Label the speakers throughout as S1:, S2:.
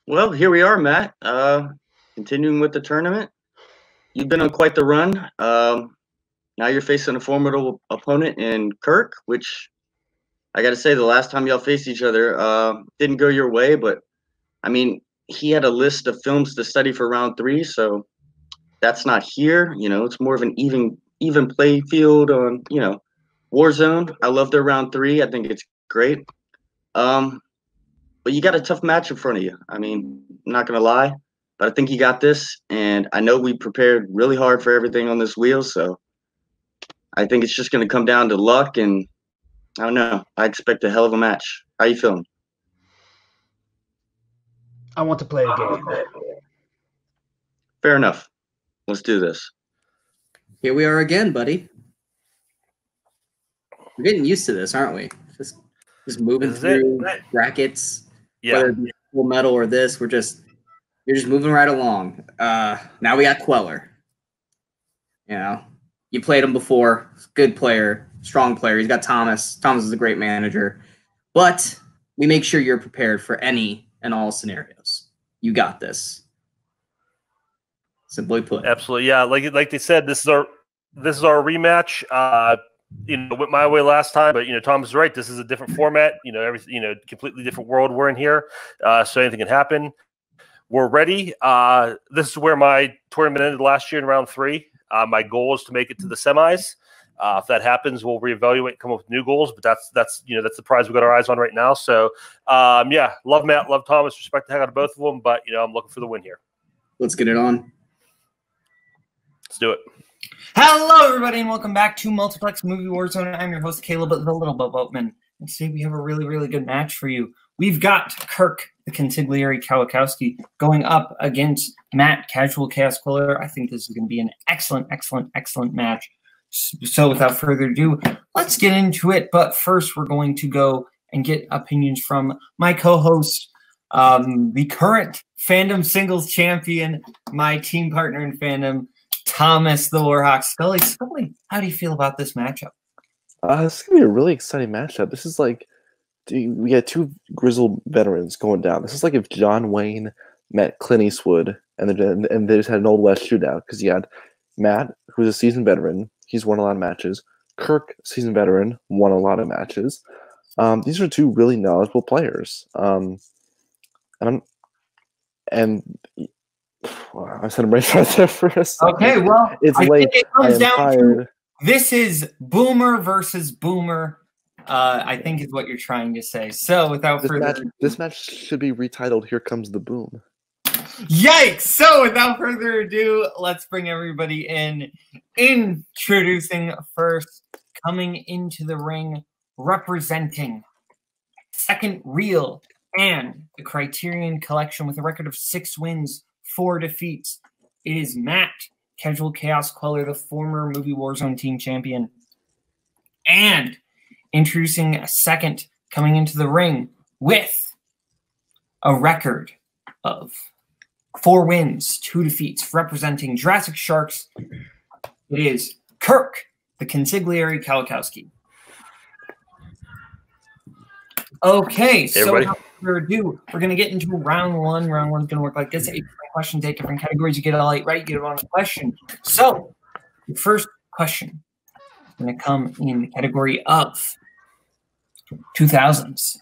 S1: Well, here we are, Matt. Continuing with the tournament. You've been on quite the run. Now you're facing a formidable opponent in Kirk, which I got to say, the last time y'all faced each other didn't go your way. But, I mean, he had a list of films to study for round 3, so that's not here. You know, it's more of an even play field on, you know, Warzone. I love their round 3. I think it's great. But you got a tough match in front of you. I mean, I'm not going to lie, but I think you got this. And I know we prepared really hard for everything on this wheel, so I think it's just going to come down to luck. And I don't know. I expect a hell of a match. How you feeling?
S2: I want to play a game.
S1: Fair enough. Let's do this.
S3: Here we are again, buddy. We're getting used to this, aren't we? Just moving through brackets. Yeah. Whether it be full metal or this, you're just moving right along. Now we got Cuellar. You know, you played him before. Good player, strong player. He's got Thomas. Thomas is a great manager. But we make sure you're prepared for any and all scenarios. You got this. Simply put.
S4: Absolutely, yeah. Like they said, this is our rematch. You know, went my way last time, but you know, Tom's right. This is a different format. You know, completely different world we're in here. So anything can happen. We're ready. This is where my tournament ended last year in round 3. My goal is to make it to the semis. If that happens, we'll reevaluate, come up with new goals. But that's the prize we got our eyes on right now. So yeah, love Matt, love Thomas, respect the heck out of both of them. But you know, I'm looking for the win here.
S3: Let's get it on.
S4: Let's do it.
S5: Hello, everybody, and welcome back to Multiplex Movie Warzone. I'm your host, Kaleb, the little Boatman. And today we have a really, really good match for you. We've got Kirk, the consigliere Kowalkowski, going up against Matt, Casual Chaos Cuellar. I think this is going to be an excellent, excellent, excellent match. So without further ado, let's get into it. But first, we're going to go and get opinions from my co-host, the current Fandom singles champion, my team partner in Fandom, Thomas the Warhawk Scully. Scully, how do you feel about this matchup?
S6: This is gonna be a really exciting matchup. This is like, we got 2 grizzled veterans going down. This is like if John Wayne met Clint Eastwood and they just had an Old West shootout, because you had Matt, who's a seasoned veteran. He's won a lot of matches. Kirk, seasoned veteran, won a lot of matches. These are 2 really knowledgeable players. I said I'm right there for a second.
S5: Okay, well,
S6: it's late.
S5: It comes down to this is Boomer versus Boomer. I think is what you're trying to say. So without
S6: this match should be retitled "Here Comes the Boom."
S5: Yikes! So without further ado, let's bring everybody in. Introducing first, coming into the ring, representing Second Reel and the Criterion Collection with a record of 6 wins, 4 defeats. It is Matt, Casual Chaos Cuellar, the former Movie Warzone team champion. And introducing a second, coming into the ring with a record of 4 wins, 2 defeats, representing Jurassic Sharks. It is Kirk, the consigliere Kowalkowski. Okay, so without further ado, we're going to get into round 1. Round 1 is going to work like this. 8 different questions, 8 different categories. You get all 8 right, you get 1 question. So, the first question is going to come in the category of 2000s.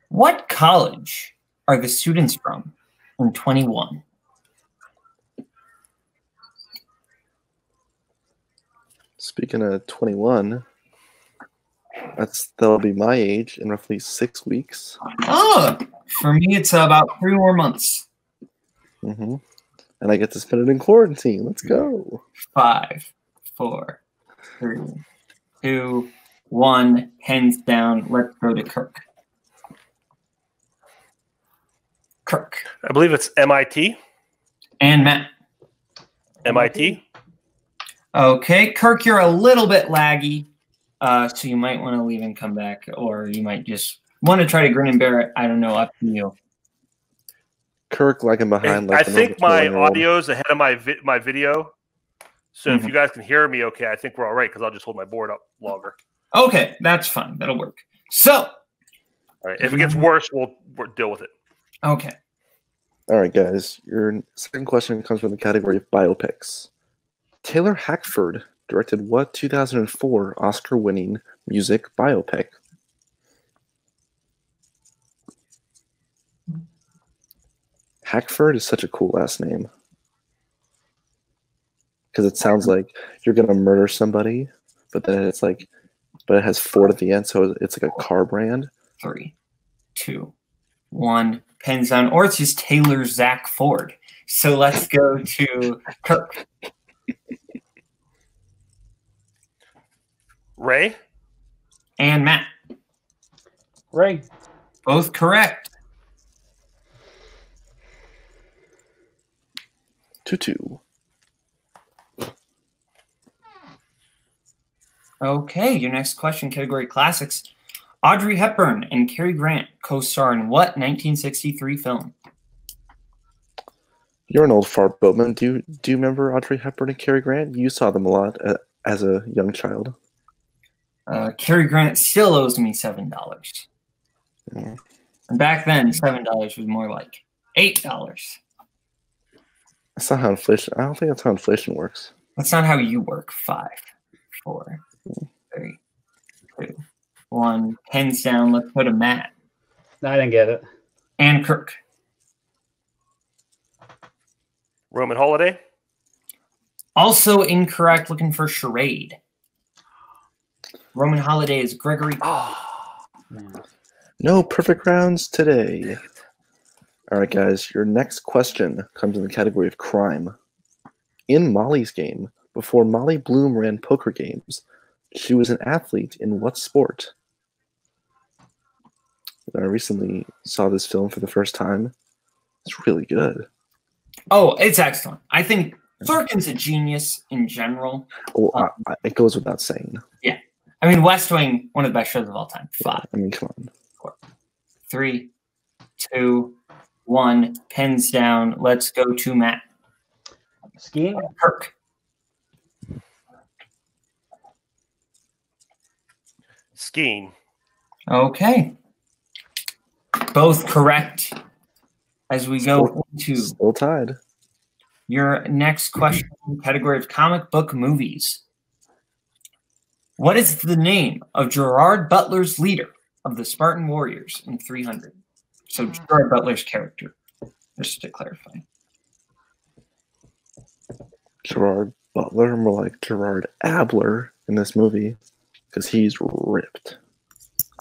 S5: What college are the students from in 21?
S6: Speaking of 21, that'll be my age in roughly 6 weeks.
S5: Oh, for me, it's about 3 more months.
S6: Mm-hmm. And I get to spend it in quarantine. Let's go.
S5: 5, 4, 3, 2, 1. Hands down. Let's go to Kirk. Kirk.
S4: I believe it's MIT.
S5: And Matt.
S4: MIT.
S5: Okay, Kirk, you're a little bit laggy. So you might want to leave and come back, or you might just want to try to grin and bear it. I don't know, up to you.
S6: Kirk lagging behind.
S4: I think my audio is ahead of my video. So if you guys can hear me okay, I think we're all right, because I'll just hold my board up longer.
S5: Okay, that's fine. That'll work. So,
S4: All right. If it gets worse, we'll deal with it.
S5: Okay.
S6: All right, guys. Your second question comes from the category of biopics. Taylor Hackford directed what 2004 Oscar-winning music biopic? Hackford is such a cool last name. Because it sounds like you're going to murder somebody, but then it's like, but it has Ford at the end, so it's like a car brand.
S5: 3, 2, 1. Pens down. Or it's just Taylor Zach Ford. So let's go to Kirk.
S4: Ray?
S5: And Matt.
S2: Ray.
S5: Both correct.
S6: 2-2.
S5: Okay, your next question, category classics. Audrey Hepburn and Cary Grant co-star in what 1963 film?
S6: You're an old fart, Boatman. Do you remember Audrey Hepburn and Cary Grant? You saw them a lot as a young child.
S5: Cary Grant still owes me $7.
S6: Yeah.
S5: And back then, $7 was more like $8.
S6: That's not how inflation. I don't think that's how inflation works.
S5: That's not how you work. 5, 4, 3, 2, 1. Pens down. Let's go to Matt.
S2: I didn't get it.
S5: And Kirk.
S4: Roman Holiday?
S5: Also incorrect. Looking for charade. Roman Holiday is Gregory.
S6: No perfect rounds today. All right, guys. Your next question comes in the category of crime. In Molly's game, before Molly Bloom ran poker games, she was an athlete in what sport? I recently saw this film for the first time. It's really good.
S5: Oh, it's excellent. I think Sorkin's a genius in general.
S6: Well, it goes without saying.
S5: Yeah. I mean, West Wing, one of the best shows of all time. 5.
S6: I mean, come on.
S5: 4, 3, 2, 1. Pens down. Let's go to Matt.
S2: Skiing.
S5: Kirk.
S4: Skiing.
S5: Okay. Both correct. As we go into
S6: Still tied.
S5: your next question, category of comic book movies. What is the name of Gerard Butler's leader of the Spartan Warriors in 300? So Gerard Butler's character, just to clarify.
S6: Gerard Butler, more like Gerard Abler in this movie, because he's ripped.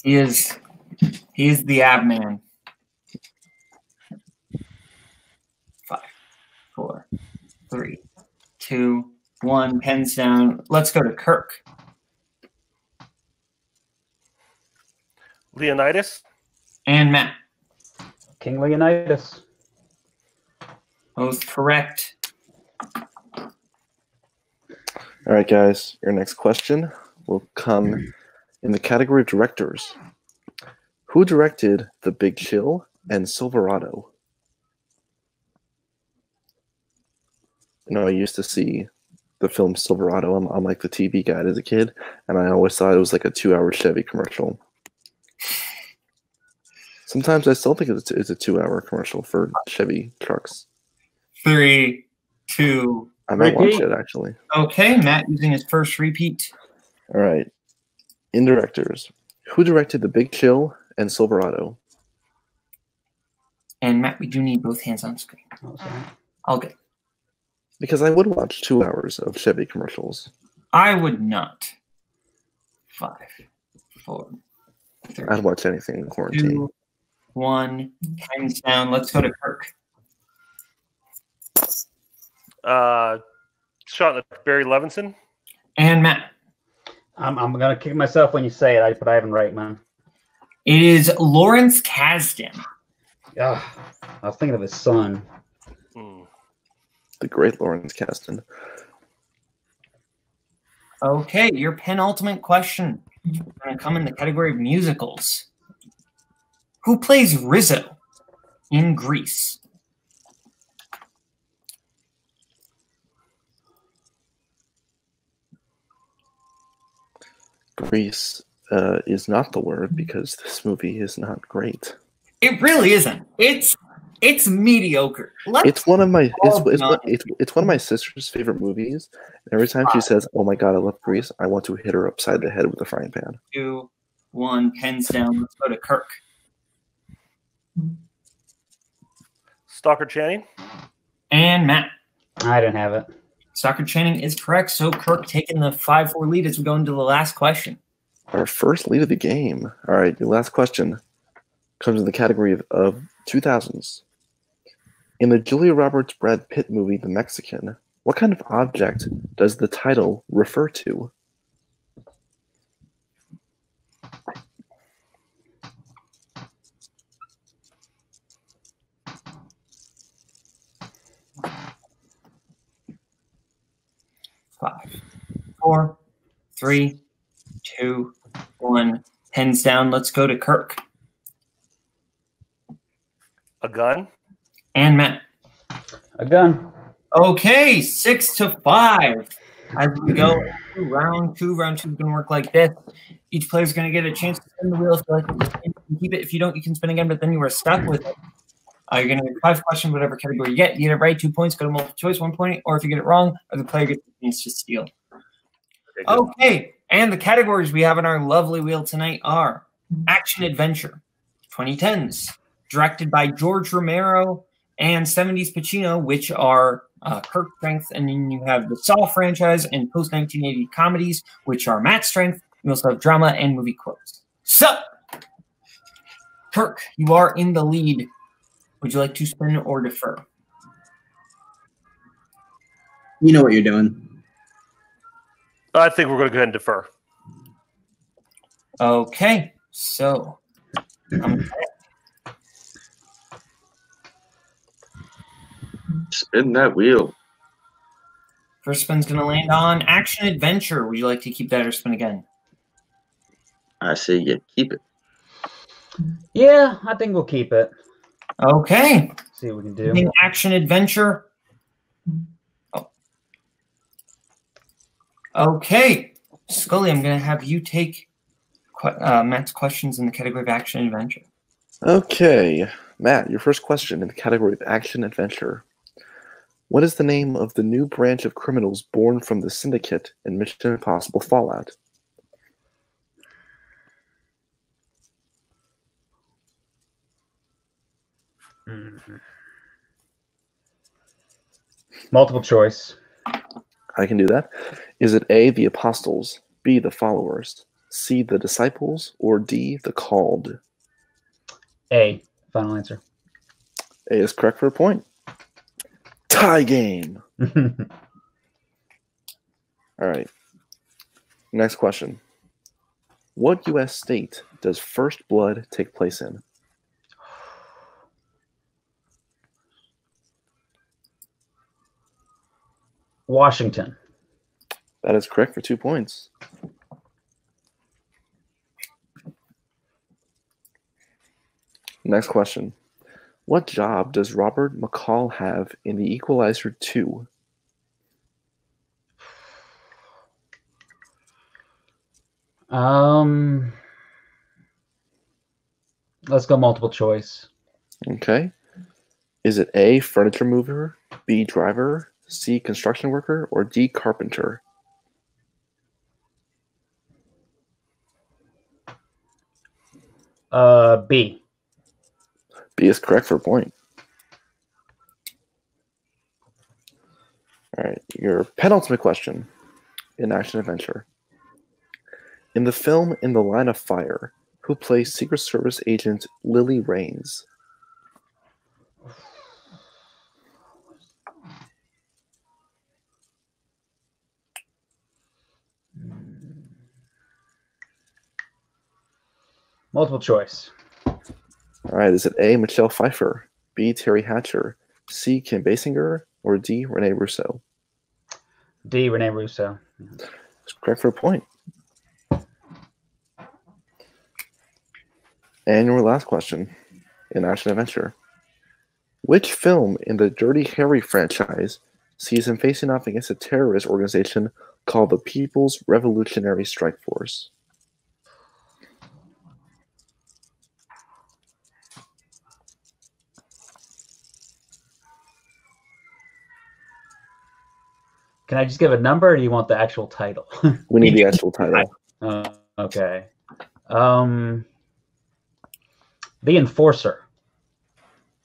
S5: He is the ab man. 5, 4, 3, 2, 1. Pens down. Let's go to Kirk.
S4: Leonidas?
S5: And Matt.
S2: King Leonidas.
S5: Both correct.
S6: All right, guys. Your next question will come in the category of directors. Who directed The Big Chill and Silverado? You know, I used to see the film Silverado on like the TV guide as a kid, and I always thought it was like a 2-hour Chevy commercial. Sometimes I still think it's a 2-hour commercial for Chevy trucks.
S5: 3, 2.
S6: I might watch
S2: Repeat.
S6: it, actually.
S5: Okay, Matt using his first repeat.
S6: All right. In directors, who directed The Big Chill and Silverado?
S5: And Matt, we do need both hands on screen.
S2: Oh, sorry.
S5: All good.
S6: Because I would watch 2 hours of Chevy commercials.
S5: I would not. 5, 4, 3,
S6: I'd watch anything in quarantine.
S5: 2, 1. Hands down. Let's go to Kirk.
S4: Shot in the Barry Levinson?
S5: And Matt.
S2: I'm gonna kick myself when you say it, but I haven't right, man.
S5: It is Lawrence Kasdan.
S2: Yeah, I was thinking of his son.
S6: The great Lawrence Kasdan.
S5: Okay, your penultimate question. We're going to come in the category of musicals. Who plays Rizzo in Grease?
S6: Grease. is not the word because this movie is not great.
S5: It really isn't. It's mediocre.
S6: It's one of my it's one of my sister's favorite movies. Every time she says, "Oh my god, I love Grease," I want to hit her upside the head with a frying pan.
S5: 2, 1, pens down. Let's go to Kirk.
S4: Stockard Channing.
S5: And Matt.
S2: I didn't have it.
S5: Stockard Channing is correct. So Kirk taking the 5-4 lead as we go into the last question.
S6: Our first lead of the game. All right, your last question comes in the category of 2000s. In the Julia Roberts Brad Pitt movie, The Mexican, what kind of object does the title refer to?
S5: Five, 4, 3, 2, 1. Pens down. Let's go to Kirk.
S4: A gun.
S5: And Matt.
S2: A gun.
S5: Okay, 6-5. As we go to round 2, round 2 is going to work like this. Each player is going to get a chance to spin the wheel. If you like it, you can keep it. If you don't, you can spin again, but then you are stuck with it. You're going to get 5 questions, whatever category you get. You get it right, 2 points. Go to multiple choice, 1 point. Or if you get it wrong, the player gets a chance to steal. Okay, and the categories we have on our lovely wheel tonight are Action Adventure, 2010s, directed by George Romero, and 70s Pacino, which are Kirk's strength. And then you have the Saw franchise and post-1980 comedies, which are Matt's strength. You also have drama and movie quotes. So, Kirk, you are in the lead. Would you like to spin or defer?
S3: You know what you're doing.
S4: I think we're going to go ahead and defer.
S5: Okay, so
S1: spin that wheel.
S5: First spin's going to land on Action Adventure. Would you like to keep that or spin again?
S1: I say you keep it.
S2: Yeah, I think we'll keep it.
S5: Okay.
S2: See what we can do.
S5: Action Adventure. Oh. Okay. Scully, I'm going to have you take Matt's questions in the category of Action Adventure.
S6: Okay. Matt, your first question in the category of Action Adventure. What is the name of the new branch of criminals born from the Syndicate in Mission Impossible Fallout?
S2: Multiple choice.
S6: I can do that. Is it A, the Apostles, B, the Followers, C, the Disciples, or D, the Called?
S2: A. Final answer.
S6: A is correct for a point. Tie game. All right. Next question. What U.S. state does First Blood take place in?
S2: Washington.
S6: That is correct for 2 points. Next question. What job does Robert McCall have in The Equalizer 2?
S2: Let's go multiple choice.
S6: Okay. Is it A, furniture mover, B, driver, C, construction worker, or D, carpenter?
S2: B.
S6: B is correct for a point. All right, your penultimate question in Action Adventure. In the film In the Line of Fire, who plays Secret Service agent Lily Raines?
S2: Multiple choice.
S6: All right, is it A, Michelle Pfeiffer, B, Terry Hatcher, C, Kim Basinger, or D, Rene Russo?
S2: D, Rene Russo.
S6: That's correct for a point. And your last question in Action Adventure. Which film in the Dirty Harry franchise sees him facing off against a terrorist organization called the People's Revolutionary Strike Force?
S2: Can I just give a number, or do you want the actual title?
S6: We need the actual title.
S2: Okay. The Enforcer.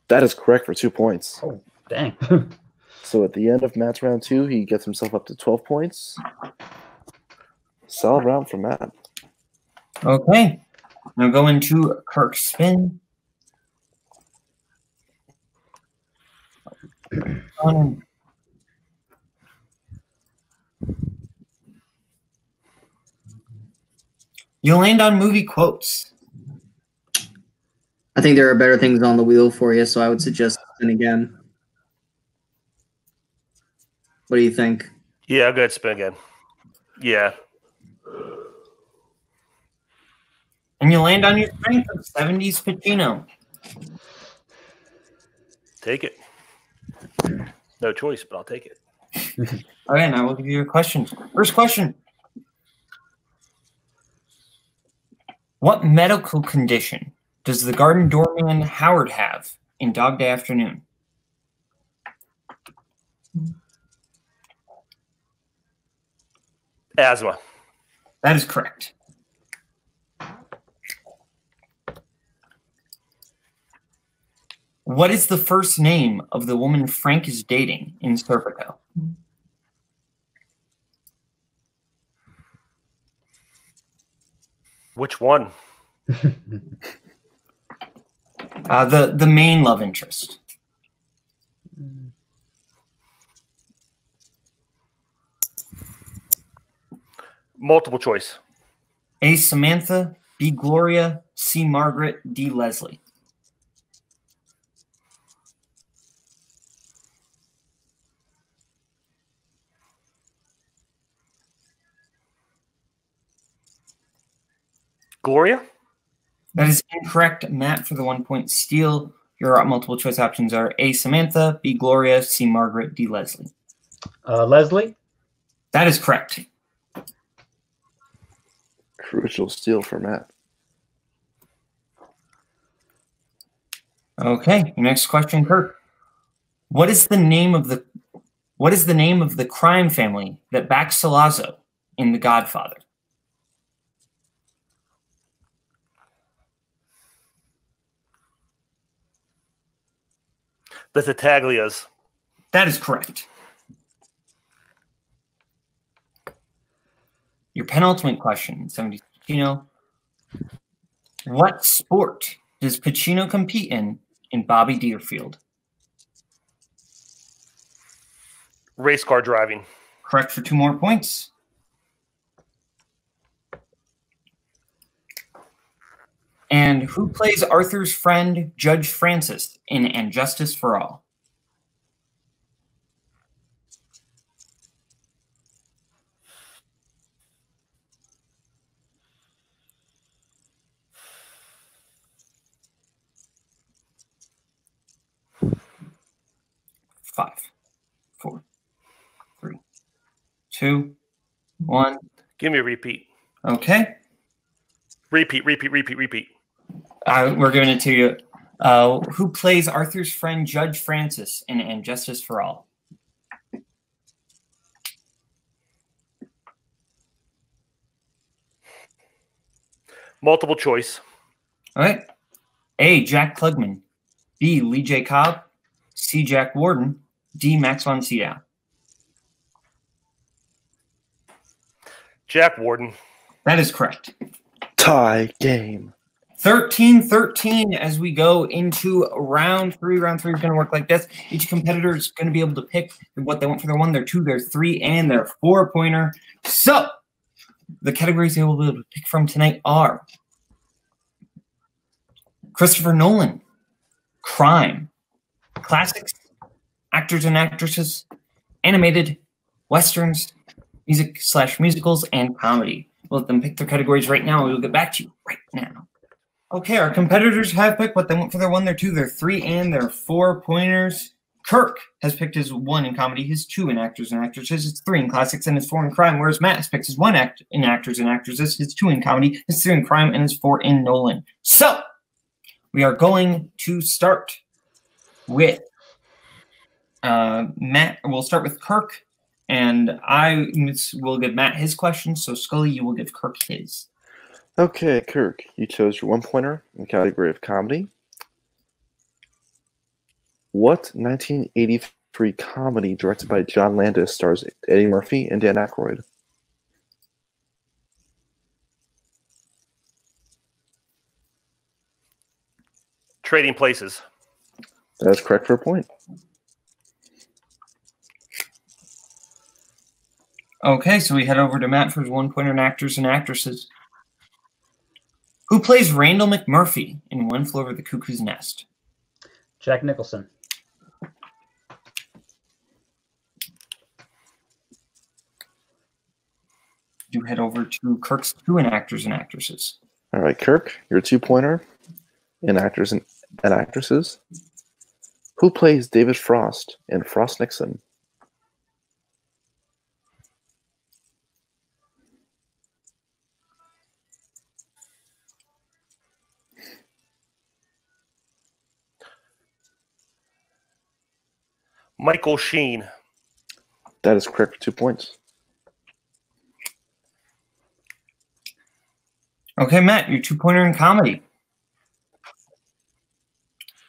S6: That is correct for 2 points.
S2: Oh, dang.
S6: So at the end of Matt's round 2, he gets himself up to 12 points. Solid round for Matt.
S5: Okay. Now go into Kirk's spin. You land on movie quotes.
S3: I think there are better things on the wheel for you, so I would suggest spin again. What do you think?
S4: Yeah, I'll go ahead and spin again. Yeah.
S5: And you land on your strength of 70s Pacino.
S4: Take it. No choice, but I'll take it.
S5: All right, now we'll give you your questions. First question. What medical condition does the garden doorman Howard have in Dog Day Afternoon?
S4: Asthma.
S5: That is correct. What is the first name of the woman Frank is dating in Serpico?
S4: Which one?
S5: The main love interest.
S4: Multiple choice.
S5: A. Samantha, B. Gloria, C. Margaret, D. Leslie.
S4: Gloria?
S5: That is incorrect, Matt, for the 1 point steal. Your multiple choice options are A. Samantha, B. Gloria, C. Margaret, D. Leslie.
S2: Leslie?
S5: That is correct.
S6: Crucial steal for Matt.
S5: Okay, your next question, Kirk. What is the name of the crime family that backs Salazzo in The Godfather?
S4: The Tattaglias.
S5: That is correct. Your penultimate question, 70 Pacino. What sport does Pacino compete in Bobby Deerfield?
S4: Race car driving.
S5: Correct for 2 more points. And who plays Arthur's friend, Judge Francis, in And Justice for All? Five, 4, 3, 2, 1.
S4: Give me a repeat.
S5: Okay.
S4: Repeat.
S5: We're giving it to you. Who plays Arthur's friend, Judge Francis, in And Justice for All?
S4: Multiple choice.
S5: All right. A. Jack Klugman. B. Lee J. Cobb. C. Jack Warden. D. Max von Sydow.
S4: Jack Warden.
S5: That is correct.
S6: Tie game.
S5: 13-13 as we go into round 3. Round 3 is going to work like this. Each competitor is going to be able to pick what they want for their 1, their 2, their 3, and their 4-pointer. So the categories they will be able to pick from tonight are Christopher Nolan, crime, classics, actors and actresses, animated, westerns, music/musicals, and comedy. We'll let them pick their categories right now. We will get back to you right now. Okay, our competitors have picked what they want for their 1, their 2, their 3, and their 4-pointers. Kirk has picked his 1 in comedy, his 2 in actors and actresses, his 3 in classics, and his 4 in crime, whereas Matt has picked his 1 in actors and actresses, his 2 in comedy, his 3 in crime, and his 4 in Nolan. So, we are going to start with Matt. We'll start with Kirk, And I will give Matt his question, so Scully, you will give Kirk his.
S6: Okay, Kirk, you chose your 1-pointer in the category of comedy. What 1983 comedy directed by John Landis stars Eddie Murphy and Dan Aykroyd?
S4: Trading Places.
S6: That is correct for a point.
S5: Okay, so we head over to Matt for his 1-pointer in actors and actresses. Who plays Randall McMurphy in One Flew Over the Cuckoo's Nest?
S2: Jack Nicholson.
S5: You head over to Kirk's 2 in actors and actresses.
S6: All right, Kirk, your 2-pointer in actors and actresses. Who plays David Frost in Frost Nixon?
S4: Michael Sheen.
S6: That is correct for 2 points.
S5: Okay, Matt, your 2-pointer in comedy.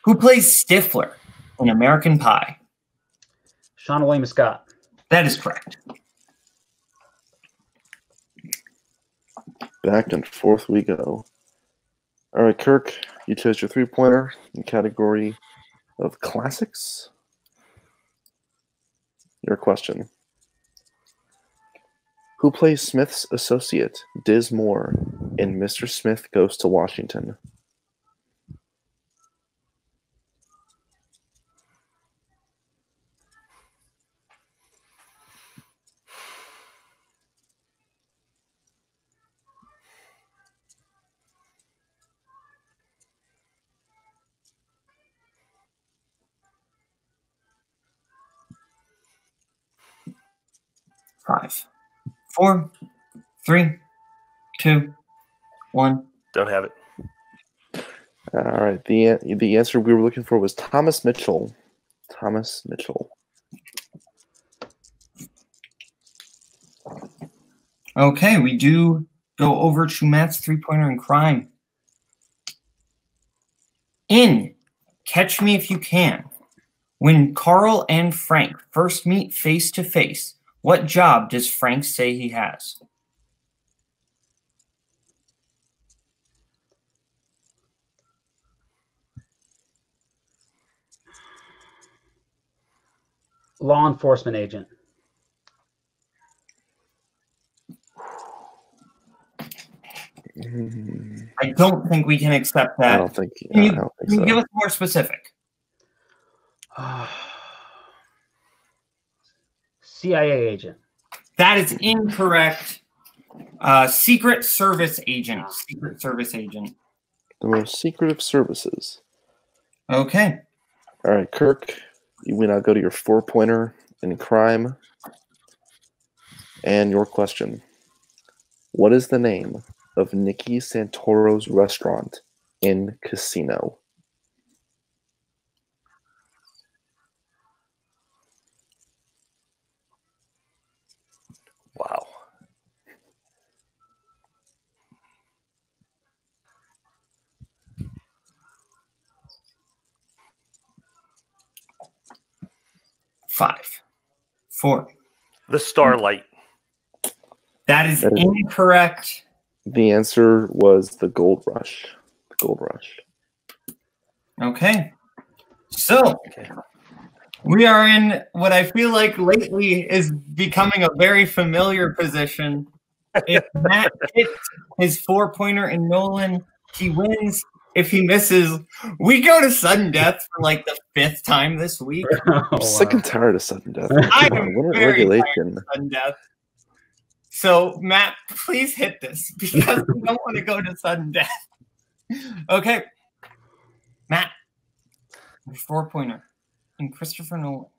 S5: Who plays Stifler in American Pie?
S2: Sean William Scott.
S5: That is correct.
S6: Back and forth we go. All right, Kirk, you chose your 3-pointer in the category of classics. Your question. Who plays Smith's associate, Diz Moore, in Mr. Smith Goes to Washington?
S5: Five, 4, 3, 2, 1.
S4: Don't have it.
S6: All right, the answer we were looking for was Thomas Mitchell. Thomas Mitchell.
S5: Okay, we do go over to Matt's 3-pointer in crime. In Catch Me If You Can, when Carl and Frank first meet face to face, what job does Frank say he has?
S2: Law enforcement agent.
S5: I don't think we can accept that.
S6: I don't think
S5: Can
S6: so.
S5: you give us more specific?
S2: CIA agent.
S5: That is incorrect. Secret Service agent. Secret Service agent.
S6: The most secret of services.
S5: Okay.
S6: All right, Kirk, we now go to your 4-pointer in crime. And your question. What is the name of Nicky Santoro's restaurant in Casino?
S4: Wow.
S5: Five, 4.
S4: The Starlight.
S5: That is incorrect.
S6: The answer was the Gold Rush. The Gold Rush.
S5: Okay. So we are in what I feel like lately is becoming a very familiar position. If Matt hits his 4-pointer in Nolan, he wins. If he misses, we go to sudden death for like the 5th time this week.
S6: I'm sick and tired of sudden death.
S5: I am
S6: What a
S5: very
S6: regulation.
S5: tired of sudden death. So, Matt, please hit this because we don't want to go to sudden death. Okay. Matt, your 4-pointer in Christopher Nolan.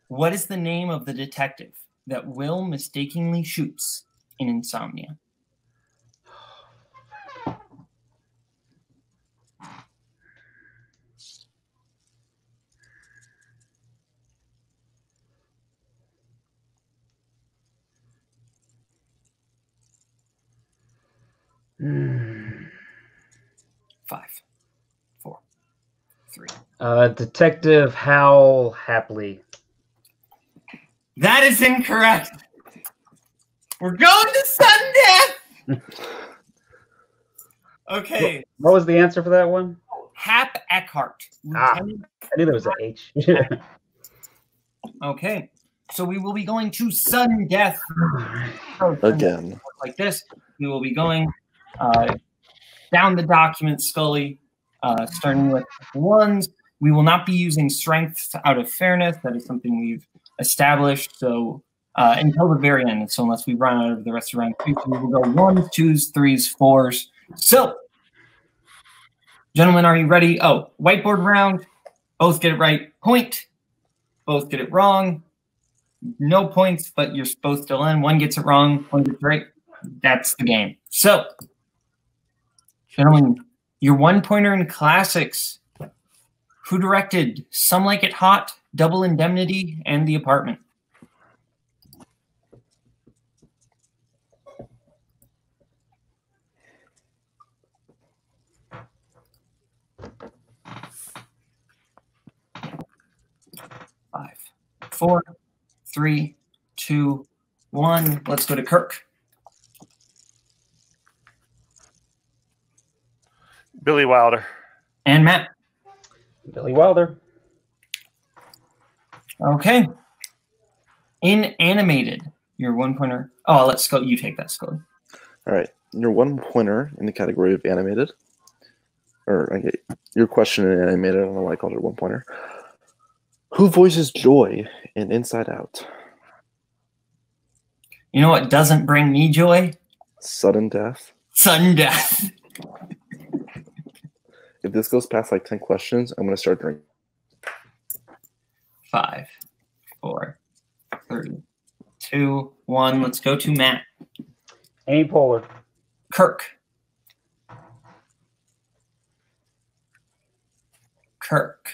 S5: What is the name of the detective that Will mistakenly shoots in Insomnia? 5, 4, 3.
S2: Detective Hal Hapley.
S5: That is incorrect. We're going to sudden death. Okay.
S2: What was the answer for that one?
S5: Hap Eckhart.
S2: I knew there was an H.
S5: Okay. So we will be going to sudden death.
S6: Again.
S5: Like this. We will be going down the document, Scully, starting with ones. We will not be using strength out of fairness. That is something we've established. So until the very end. So unless we run out of the rest of round 2, we will go 1s, 2s, 3s, 4s. So, gentlemen, are you ready? Oh, whiteboard round. Both get it right. Point. Both get it wrong. No points, but you're both still in. One gets it wrong. One gets it right. That's the game. So, gentlemen, your 1-pointer in classics. Who directed Some Like It Hot, Double Indemnity, and The Apartment? Five, 4, 3, 2, 1. Let's go to Kirk.
S4: Billy Wilder.
S5: And Matt.
S2: Billy Wilder.
S5: Okay. In animated, your 1-pointer. Oh, let's go. You take that, Scully.
S6: All right. Your 1-pointer in the category of animated, or okay, your question in animated, I don't know why I called it 1-pointer. Who voices Joy in Inside Out?
S5: You know what doesn't bring me joy?
S6: Sudden death.
S5: Sudden death.
S6: If this goes past like 10 questions, I'm going to start drinking.
S5: 5, 4, 3, 2, 1. Let's go to Matt.
S2: Amy Poehler.
S5: Kirk.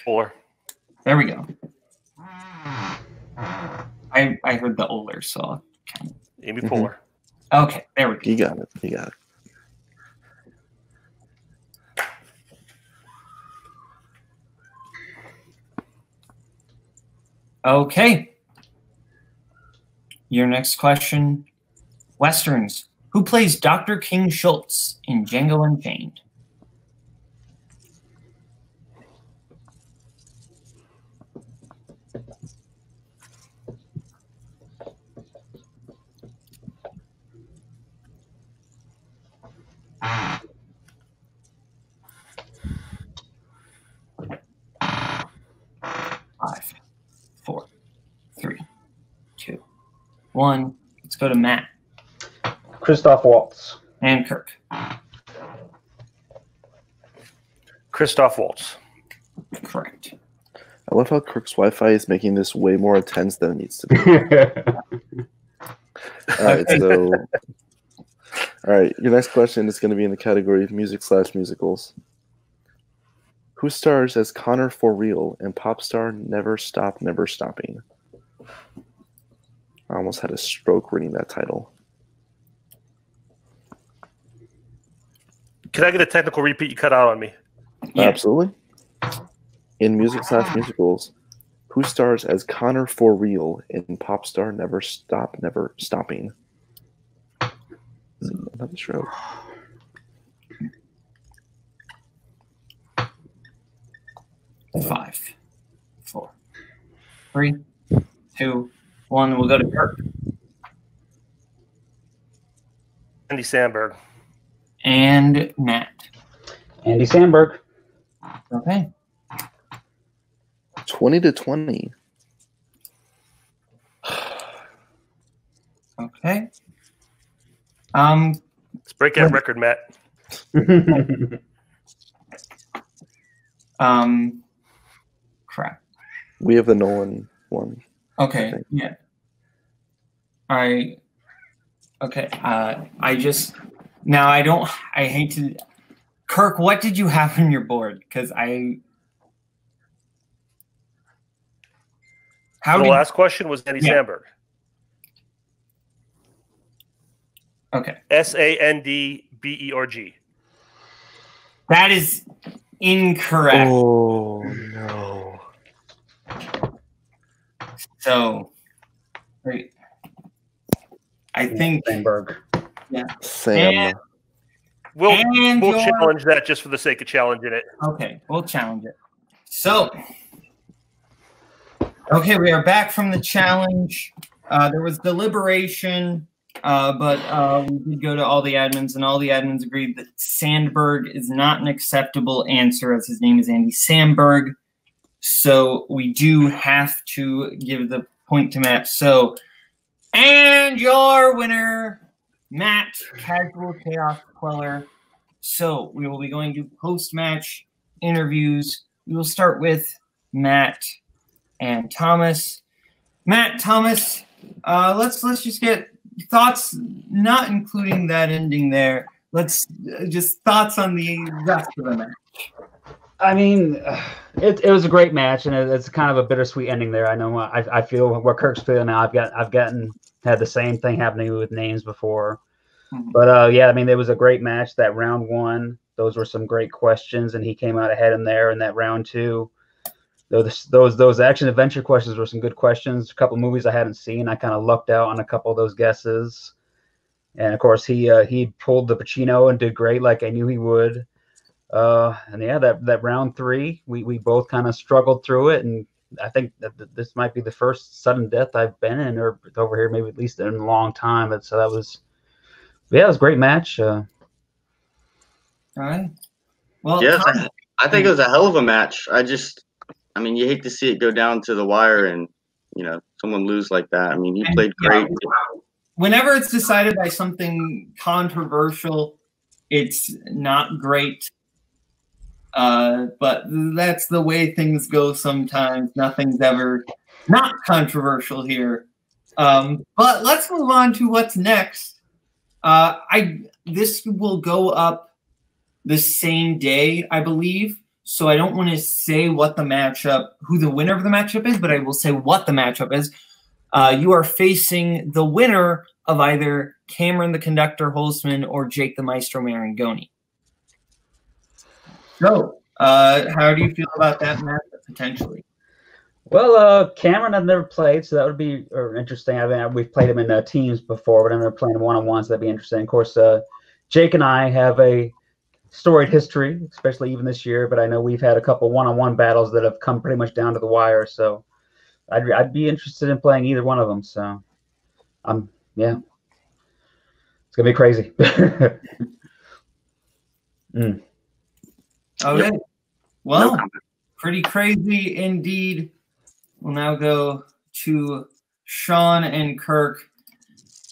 S4: Poehler.
S5: There we go. I heard the Oler, so
S4: Amy Poehler.
S5: Okay, there we go.
S6: You got it. You got it.
S5: Okay. Your next question. Westerns. Who plays Dr. King Schultz in Django Unchained? Five, 4, 3, 2, 1. Let's go to Matt.
S2: Christoph Waltz.
S5: And Kirk.
S4: Christoph Waltz.
S5: Correct.
S6: I love how Kirk's Wi-Fi is making this way more intense than it needs to be. All right, so all right, your next question is going to be in the category of music/musicals. Who stars as Connor for Real in pop star Never Stop, Never Stopping? I almost had a stroke reading that title.
S4: Can I get a technical repeat? You cut out on me.
S5: Yeah.
S6: Absolutely. In music/musicals, who stars as Connor for Real in pop star Never Stop, Never Stopping? Another stroke.
S5: Five, 4, 3, 2, 1. We'll go to Kirk.
S4: Andy Samberg.
S5: And Matt.
S2: Andy Samberg.
S5: Okay.
S6: 20-20.
S5: Okay.
S4: Let's break that record, Matt.
S5: Crap.
S6: We have the Nolan one.
S5: Okay. Yeah. Okay. I just now I don't. I hate to. Kirk, what did you have on your board? Because I.
S4: The last question was Andy Samberg.
S5: Okay.
S4: Sandberg. B-E-R-G.
S5: That is incorrect.
S6: Oh no.
S5: So, wait. I think
S2: Sandberg.
S5: yeah.
S6: Sam.
S4: We'll
S5: your-
S4: challenge that just for the sake of challenging it.
S5: Okay, we'll challenge it. So, okay, we are back from the challenge. There was deliberation, but we did go to all the admins, and all the admins agreed that Sandberg is not an acceptable answer, as his name is Andy Sandberg. So we do have to give the point to Matt. So, and your winner, Matt, Casual Chaos Cuellar. So we will be going to post-match interviews. We will start with Matt and Thomas. Matt, Thomas, let's just get thoughts, not including that ending there. Let's just thoughts on the rest of the match.
S2: I mean, it was a great match, and it's kind of a bittersweet ending there. I know I feel where Kirk's feeling now. I've had the same thing happening with names before, but yeah, I mean, it was a great match. That round one, those were some great questions, and he came out ahead in there. In that round two, those action adventure questions were some good questions. A couple movies I hadn't seen. I kind of lucked out on a couple of those guesses, and of course he pulled the Pacino and did great, like I knew he would. And yeah, that round three, we both kind of struggled through it, and I think that this might be the first sudden death I've been in or over here, maybe at least in a long time. But so that was, yeah, it was a great match.
S5: All right. Well,
S1: yes, I think it was a hell of a match. I mean, you hate to see it go down to the wire and someone lose like that. I mean, he played great.
S5: Whenever it's decided by something controversial, it's not great. But that's the way things go sometimes. Nothing's ever not controversial here. But let's move on to what's next. This will go up the same day, I believe. So I don't want to say who the winner of the matchup is, but I will say what the matchup is. You are facing the winner of either Cameron the Conductor Holzman or Jake the Maestro Marangoni. So, how do you feel about that matchup potentially?
S2: Well, Cameron I've never played, so that would be interesting. I mean, we've played him in teams before, but I've never played him one-on-one, so that'd be interesting. Of course, Jake and I have a storied history, especially even this year, but I know we've had a couple one-on-one battles that have come pretty much down to the wire, so I'd be interested in playing either one of them. So, yeah, it's gonna be crazy.
S5: Okay, well, pretty crazy indeed. We'll now go to Sean and Kirk.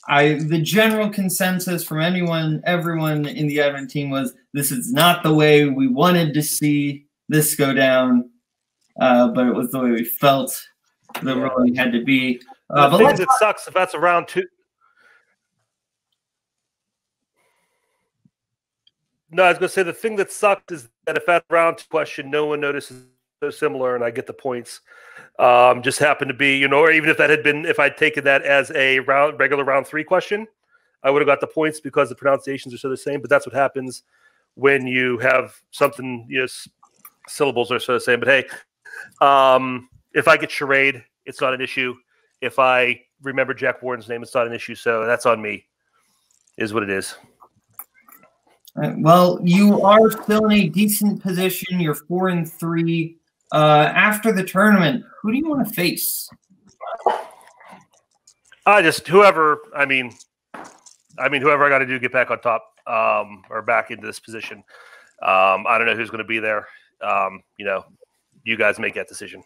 S5: The general consensus from everyone in the admin team was this is not the way we wanted to see this go down, but it was the way we felt the ruling had to be.
S4: The thing that sucks if that's a round two. No, I was going to say the thing that sucked is that if that round two question, no one notices so similar, and I get the points. Just happened to be, or even if that had been, if I'd taken that as a regular round three question, I would have got the points because the pronunciations are so the same. But that's what happens when you have something, syllables are so the same. But hey, if I get charade, it's not an issue. If I remember Jack Warden's name, it's not an issue. So that's on me, is what it is.
S5: Well, you are still in a decent position. You're 4-3. After the tournament, who do you want to face?
S4: Whoever I got to do to get back on top, or back into this position. I don't know who's going to be there. You guys make that decision.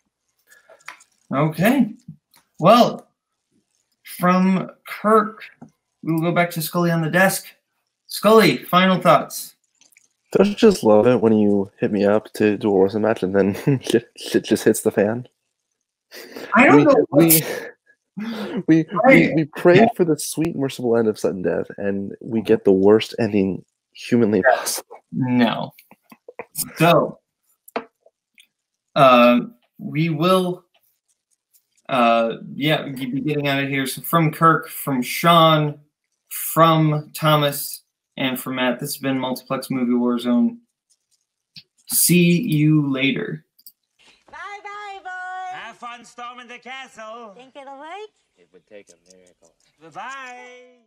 S5: Okay. Well, from Kirk, we will go back to Scully on the desk. Scully, final thoughts.
S6: Don't you just love it when you hit me up to do a Warzone match and then shit just hits the fan?
S5: I don't know.
S6: We prayed for the sweet, merciful end of sudden death, and we get the worst ending humanly possible.
S5: No. So, we will, be getting out of here. So from Kirk, from Sean, from Thomas, And for Matt, this has been Multiplex Movie Warzone. See you later.
S7: Bye-bye, boys.
S8: Have fun storming the castle.
S7: Think it'll work?
S8: It would take a miracle. Bye-bye.